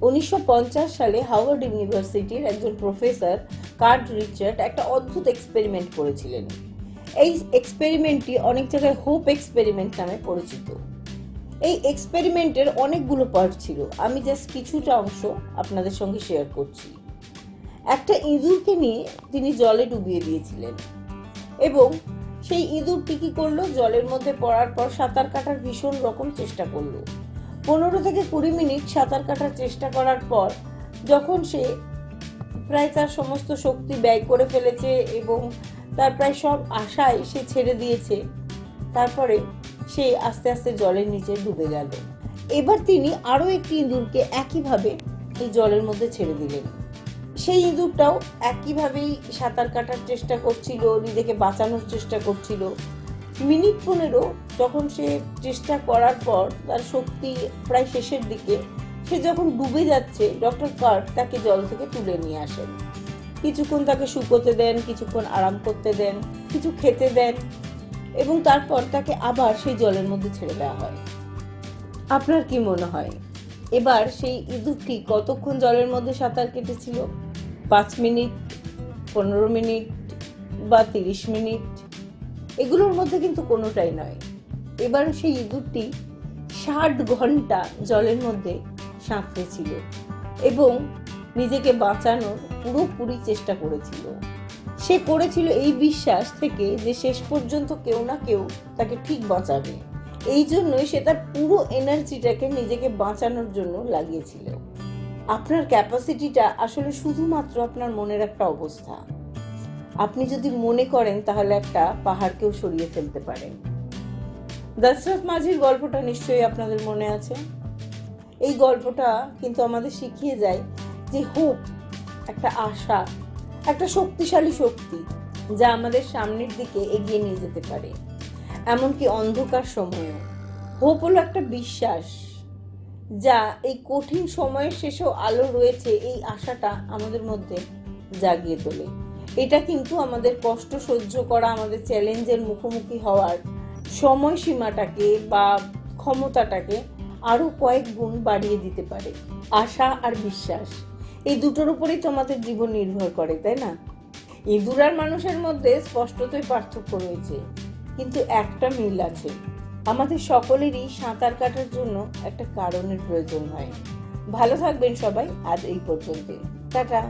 1950 সালে হার্ভার্ড ইউনিভার্সিটির একজন প্রফেসর কার্ট রিচার্ড একটা অদ্ভুত এক্সপেরিমেন্ট করেছিলেন। এই এক্সপেরিমেন্টটি অনেক জায়গায় হোপ এক্সপেরিমেন্ট নামে পরিচিত। এই এক্সপেরিমেন্টের অনেকগুলো পার্ট ছিল, আমি জাস্ট কিছুটা অংশ আপনাদের সঙ্গে শেয়ার করছি। একটা ইঁদুরকে নিয়ে তিনি জলে ডুবিয়ে দিয়েছিলেন এবং সেই ইঁদুরটি কি করলো, জলের মধ্যে পড়ার পর সাঁতার কাটার ভীষণ রকম চেষ্টা করলো। 15 থেকে 20 মিনিট সাঁতার কাটার চেষ্টা করার পর যখন সে প্রায় তার সমস্ত শক্তি ব্যয় করে ফেলেছে এবং তার প্রায় সব আশায় সে ছেড়ে দিয়েছে, তারপরে সে আস্তে আস্তে জলের নিচে ডুবে গেল। এবার তিনি আরো একটি ইঁদুরকে একইভাবে এই জলের মধ্যে ছেড়ে দিলেন। সেই ইঁদুরটাও একইভাবেই সাঁতার কাটার চেষ্টা করছিল, নিজেকে বাঁচানোর চেষ্টা করছিল। মিনিট 15 যখন সে চেষ্টা করার পর তার শক্তি প্রায় শেষের দিকে, সে যখন ডুবে যাচ্ছে, ডক্টর কার্ট তাকে জল থেকে তুলে নিয়ে আসেন। কিছুক্ষণ তাকে শুকোতে দেন, কিছুক্ষণ আরাম করতে দেন, কিছু খেতে দেন এবং তারপর তাকে আবার সেই জলের মধ্যে ছেড়ে দেওয়া হয়। আপনার কি মনে হয় এবার সেই ইঁদুরটি কতক্ষণ জলের মধ্যে সাঁতার কেটেছিল? 5 মিনিট, 15 মিনিট বা 30 মিনিট? এগুলোর মধ্যে কিন্তু কোনোটাই নয়। এবার সেই ইঁদুরটি 60 ঘন্টা জলের মধ্যে সাঁতরেছিল এবং নিজেকে বাঁচানোর পুরোপুরি চেষ্টা করেছিল। সে করেছিল এই বিশ্বাস থেকে যে শেষ পর্যন্ত কেউ না কেউ তাকে ঠিক বাঁচাবে। এই জন্যই সে তার পুরো এনার্জিটাকে নিজেকে বাঁচানোর জন্য লাগিয়েছিল। আপনার ক্যাপাসিটিটা আসলে শুধুমাত্র আপনার মনের একটা অবস্থা। আপনি যদি মনে করেন তাহলে একটা পাহাড়কেও সরিয়ে ফেলতে পারেন। দশরথ মাঝির গল্পটা নিশ্চয়ই আপনাদের মনে আছে। এই গল্পটা কিন্তু আমাদের শিখিয়ে যায় যে হোপ একটা আশা, একটা শক্তিশালী শক্তি যা আমাদের সামনের দিকে এগিয়ে নিয়ে যেতে পারে, এমনকি অন্ধকার সময়েও। হোপ হলো একটা বিশ্বাস যা এই কঠিন সময়ের শেষেও আলো রয়েছে, এই আশাটা আমাদের মধ্যে জাগিয়ে তোলে। এটা কিন্তু আমাদের কষ্ট সহ্য করা, আমাদের চ্যালেঞ্জের মুখোমুখি হওয়ার সময়সীমাটাকে বা ক্ষমতাটাকে আরো কয়েক গুণ বাড়িয়ে দিতে পারে। আশা আর বিশ্বাস, এই দুটোর উপরেই তো আমাদের জীবন নির্ভর করে, তাই না? ইঁদুর আর মানুষের মধ্যে স্পষ্টতই পার্থক্য রয়েছে, কিন্তু একটা মিল আছে। আমাদের সকলেরই সাঁতার কাটার জন্য একটা কারণের প্রয়োজন হয়। ভালো থাকবেন সবাই। আজ এই পর্যন্ত, টাটা।